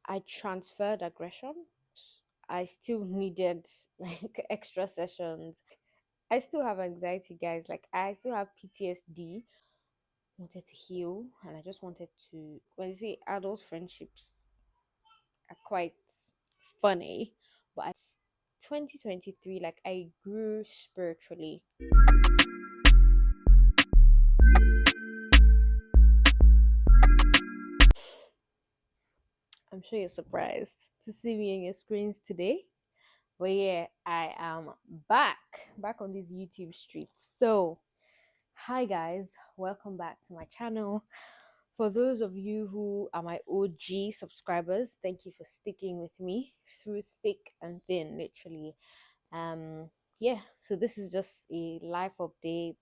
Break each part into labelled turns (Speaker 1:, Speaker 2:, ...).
Speaker 1: I transferred aggression. I still needed like extra sessions. I still have anxiety, guys. Like I still have PTSD. Wanted to heal, and I just wanted to. When you say adult friendships are quite funny, but 2023, like I grew spiritually. I'm sure you're surprised to see me on your screens today. But yeah, I am back on these YouTube streets. So, hi guys, welcome back to my channel. For those of you who are my OG subscribers, thank you for sticking with me through thick and thin, literally. Um, yeah, so this is just a life update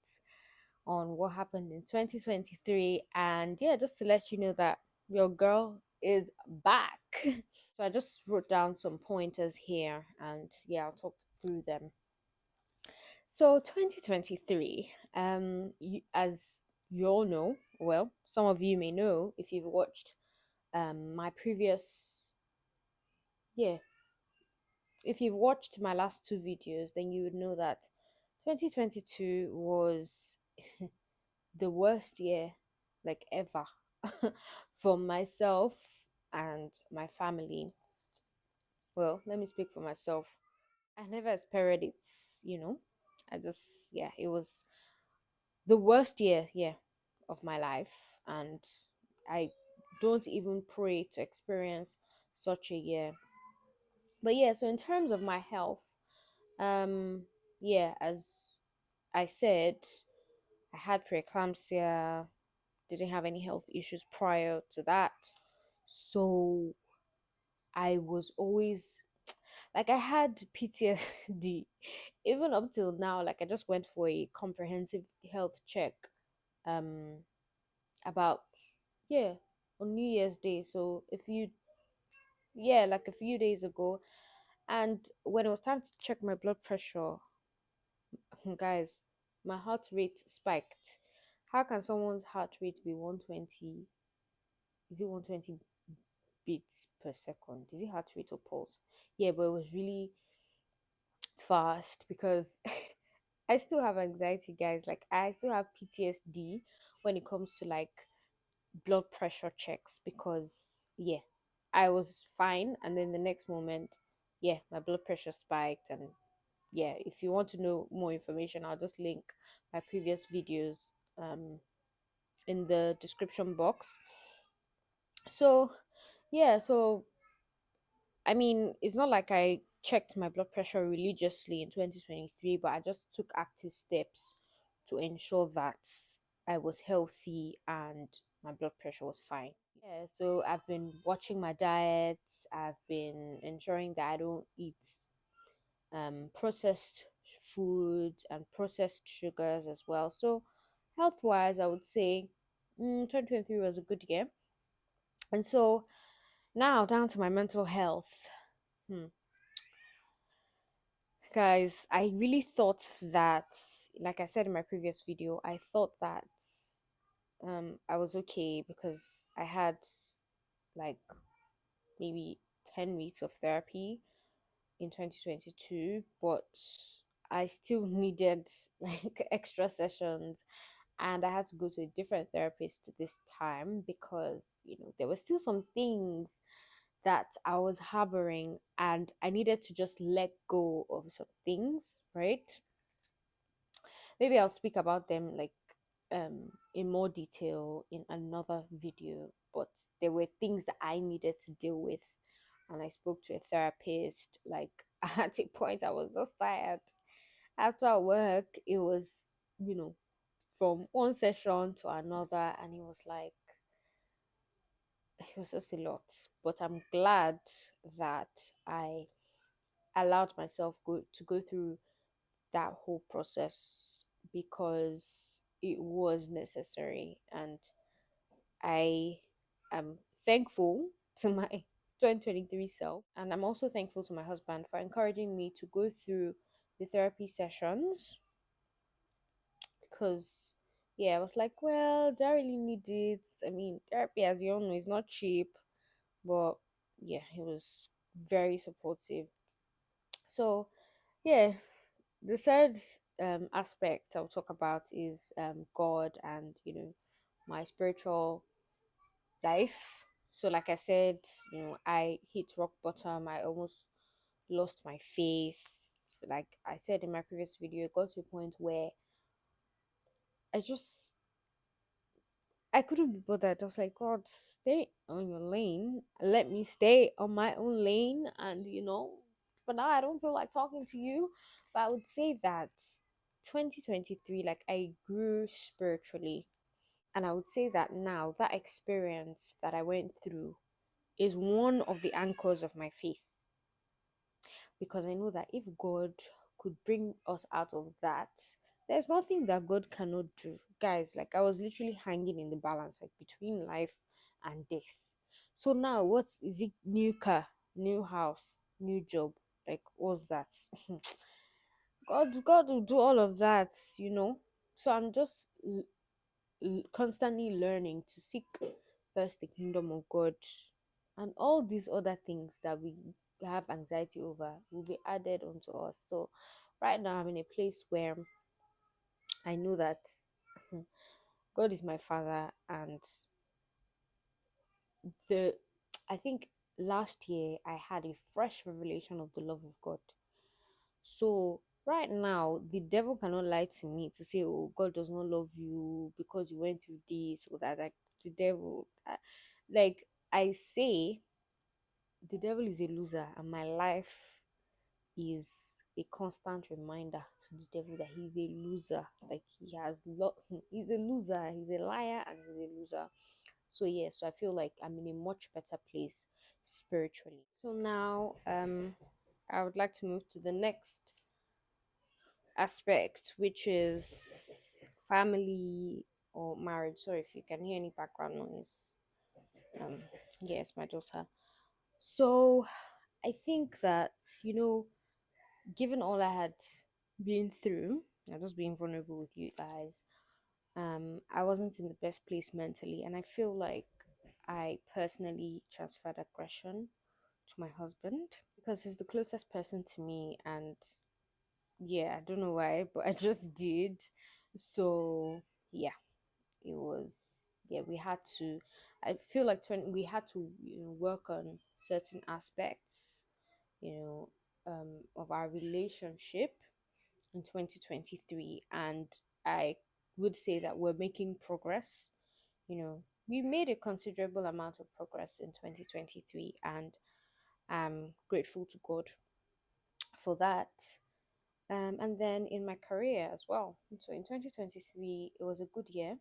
Speaker 1: on what happened in 2023, and yeah, just to let you know that your girl is back. So I just wrote down some pointers here, and yeah, I'll talk through them. So 2023, as you all know, well, some of you may know if you've watched my previous, yeah, if you've watched my last two videos, then you would know that 2022 was the worst year like ever for myself and my family. Well, let me speak for myself. I never experienced it. I just, yeah, it was the worst year, yeah, of my life. And I don't even pray to experience such a year. But yeah, so in terms of my health, um, yeah, as I said, I had preeclampsia, didn't have any health issues prior to that. So I was always like I had PTSD even up till now. Like I just went for a comprehensive health check um about, yeah, on New Year's Day. So if you yeah, like a few days ago. And when it was time to check my blood pressure, guys, my heart rate spiked. How can someone's heart rate be 120? Is it 120 beats per second? Is it heart rate or pulse? Yeah, but it was really fast because I still have anxiety, guys. Like I still have PTSD when it comes to like blood pressure checks because yeah, I was fine and then the next moment, yeah, my blood pressure spiked. And yeah, if you want to know more information, I'll just link my previous videos in the description box. So yeah, so I mean, it's not like I checked my blood pressure religiously in 2023, but I just took active steps to ensure that I was healthy and my blood pressure was fine. Yeah, so I've been watching my diet, I've been ensuring that I don't eat processed food and processed sugars as well. So, health wise, I would say 2023 was a good year. And so, now down to my mental health. Hmm. Guys, I really thought that, like I said in my previous video, I thought that I was okay because I had like maybe 10 weeks of therapy in 2022, but I still needed like extra sessions, and I had to go to a different therapist this time because there were still some things that I was harboring, and I needed to just let go of some things, right? Maybe I'll speak about them like in more detail in another video, but there were things that I needed to deal with, and I spoke to a therapist. Like at a point I was just tired after work. It was, you know from one session to another, and it was just a lot. But I'm glad that I allowed myself to go through that whole process because it was necessary. And I am thankful to my 2023 self, and I'm also thankful to my husband for encouraging me to go through the therapy sessions because yeah, I was like, well, do I really need it? I mean, therapy, as you all know, is not cheap, But yeah, he was very supportive. So yeah, the third aspect I'll talk about is God and my spiritual life. So like I said, I hit rock bottom. I almost lost my faith. Like I said in my previous video, it got to a point where I just I couldn't be bothered. I was like, God, stay on your lane. Let me stay on my own lane. And, for now, I don't feel like talking to you. But I would say that 2023, like, I grew spiritually. And I would say that now, that experience that I went through is one of the anchors of my faith. Because I know that if God could bring us out of that, there's nothing that God cannot do. Guys, like I was literally hanging in the balance, like between life and death. So now, what is it? New car, new house, new job. Like, what's that? God will do all of that. So I'm just constantly learning to seek first the kingdom of God, and all these other things that we have anxiety over will be added onto us. So right now I'm in a place where I know that God is my father, and the I think last year I had a fresh revelation of the love of God. So right now, the devil cannot lie to me to say, "Oh, God does not love you because you went through this or that." Like the devil, like I say, the devil is a loser, and my life is a constant reminder to the devil that he's a loser. Like he's a loser. He's a liar, and he's a loser. So yeah, so I feel like I'm in a much better place spiritually. So now, I would like to move to the next aspect, which is family or marriage. Sorry if you can hear any background noise. Um, yes, my daughter. So I think that, given all I had been through, I'm just being vulnerable with you guys. I wasn't in the best place mentally, and I feel like I personally transferred aggression to my husband because he's the closest person to me, and yeah, I don't know why, but I just did. So yeah, it was yeah, we had to I feel like we had to work on certain aspects, you know, of our relationship in 2023, and I would say that we're making progress. We made a considerable amount of progress in 2023, and I'm grateful to God for that. And then in my career as well. So in 2023, it was a good year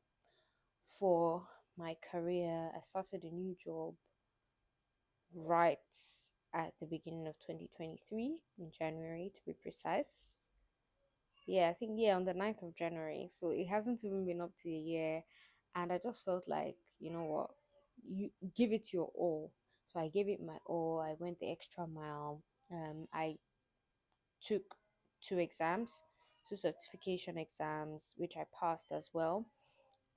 Speaker 1: for my career. I started a new job right at the beginning of 2023, in January to be precise. Yeah, I think, yeah, on the 9th of January. So it hasn't even been up to a year. And I just felt like, you know what, you give it your all. So I gave it my all. I went the extra mile. I took two certification exams, which I passed as well.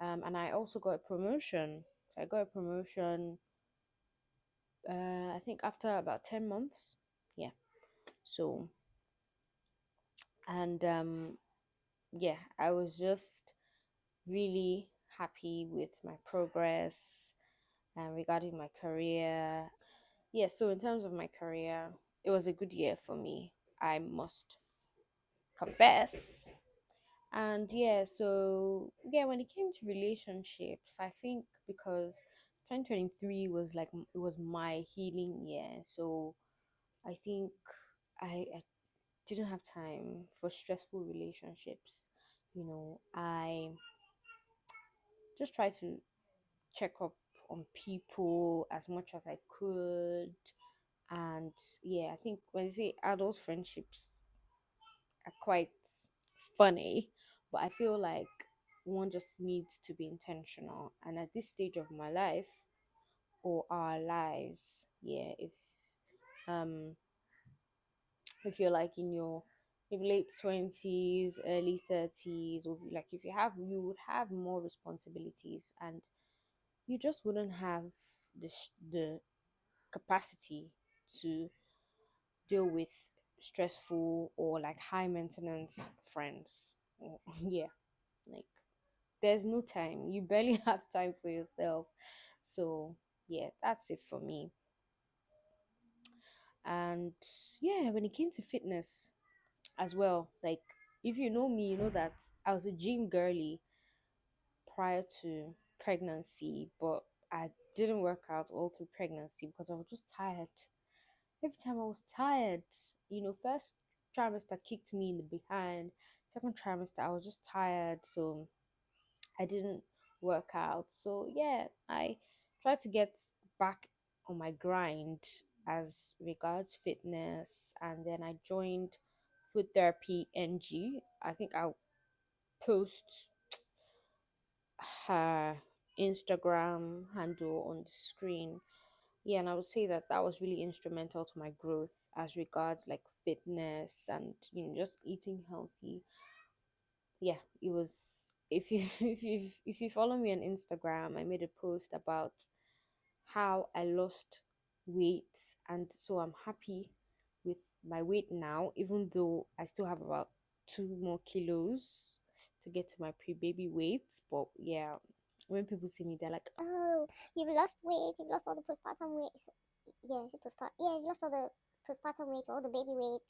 Speaker 1: And I also got a promotion. So I got a promotion, I think after about 10 months. Yeah. So, and yeah, I was just really happy with my progress regarding my career. Yeah, so in terms of my career, it was a good year for me, I must confess. And yeah, so yeah, when it came to relationships, I think because 2023 was like it was my healing year. So I think I didn't have time for stressful relationships. I just tried to check up on people as much as I could. And yeah, I think when you say adult friendships are quite funny, but I feel like one just needs to be intentional. And at this stage of my life or our lives, yeah, um if you're like in your maybe late 20s, early 30s, or like if you would have more responsibilities, and you just wouldn't have the capacity to deal with stressful or like high maintenance friends. Yeah, like there's no time. You barely have time for yourself. So yeah, that's it for me. And yeah, when it came to fitness as well, like if you know me, you know that I was a gym girly prior to pregnancy, but I didn't work out all through pregnancy because I was just tired. Every time I was tired, first trimester kicked me in the behind. Second trimester, I was just tired, so I didn't work out. So yeah, I tried to get back on my grind as regards fitness, and then I joined food therapy NG. I think I'll post her Instagram handle on the screen. Yeah, and I would say that that was really instrumental to my growth as regards like fitness and just eating healthy. Yeah, it was. If you if you follow me on Instagram, I made a post about how I lost weight, and so I'm happy with my weight now, even though I still have about 2 more kilos to get to my pre-baby weight. But yeah, when people see me, they're like,
Speaker 2: Oh, you've lost weight. You've lost all the postpartum weight. Yeah, is it postpartum? Yeah, you've lost all the postpartum weight, all the baby weight.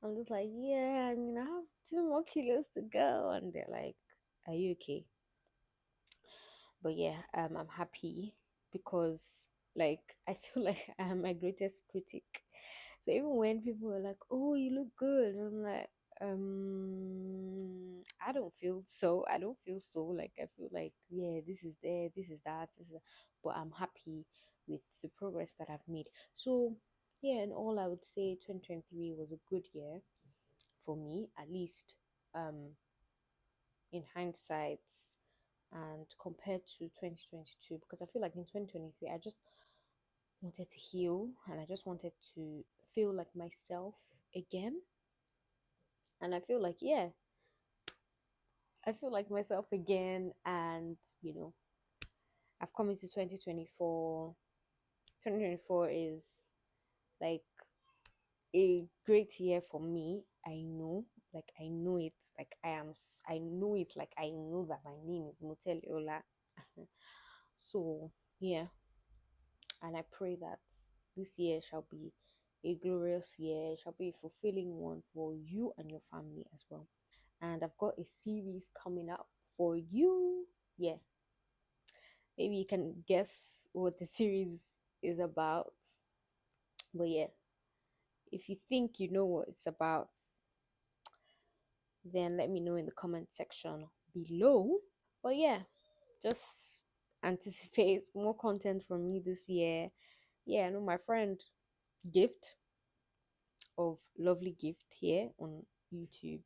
Speaker 1: I'm just like, yeah, I mean, I have 2 more kilos to go, and they're like, are you okay? But yeah, I'm happy because like I feel like I'm my greatest critic. So even when people are like, "Oh, you look good," I'm like, I don't feel so. I don't feel so. Like I feel like, yeah, this is there, this is that, this is that. But I'm happy with the progress that I've made. So yeah, in all, I would say 2023 was a good year for me, at least in hindsight and compared to 2022, because I feel like in 2023 I just wanted to heal and I just wanted to feel like myself again. And I feel like, yeah, I feel like myself again. And, I've come into 2024. 2024 is like a great year for me. I know, like, I know it's like I know it's like I know that my name is Muteleola. So, yeah, and I pray that this year shall be a glorious year, shall be a fulfilling one for you and your family as well. And I've got a series coming up for you. Yeah, maybe you can guess what the series is about. But yeah, if you think you know what it's about, then let me know in the comment section below. But yeah, just anticipate more content from me this year. Yeah, I know my friend Gift of Lovely Gift here on YouTube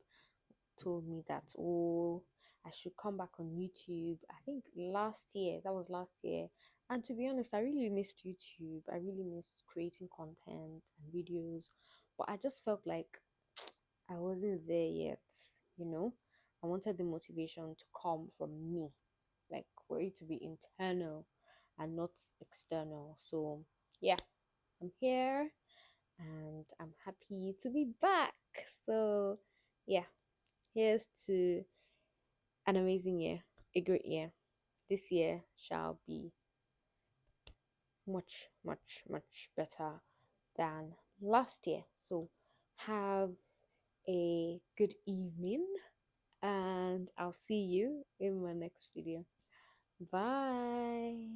Speaker 1: told me that, oh, I should come back on YouTube. I think last year, that was last year. And to be honest, I really missed YouTube. I really missed creating content and videos. But I just felt like I wasn't there yet. I wanted the motivation to come from me, like for it to be internal and not external. So, yeah, I'm here and I'm happy to be back. So, yeah, here's to an amazing year, a great year. This year shall be much, much, much better than last year. So, have a good evening, and I'll see you in my next video. Bye.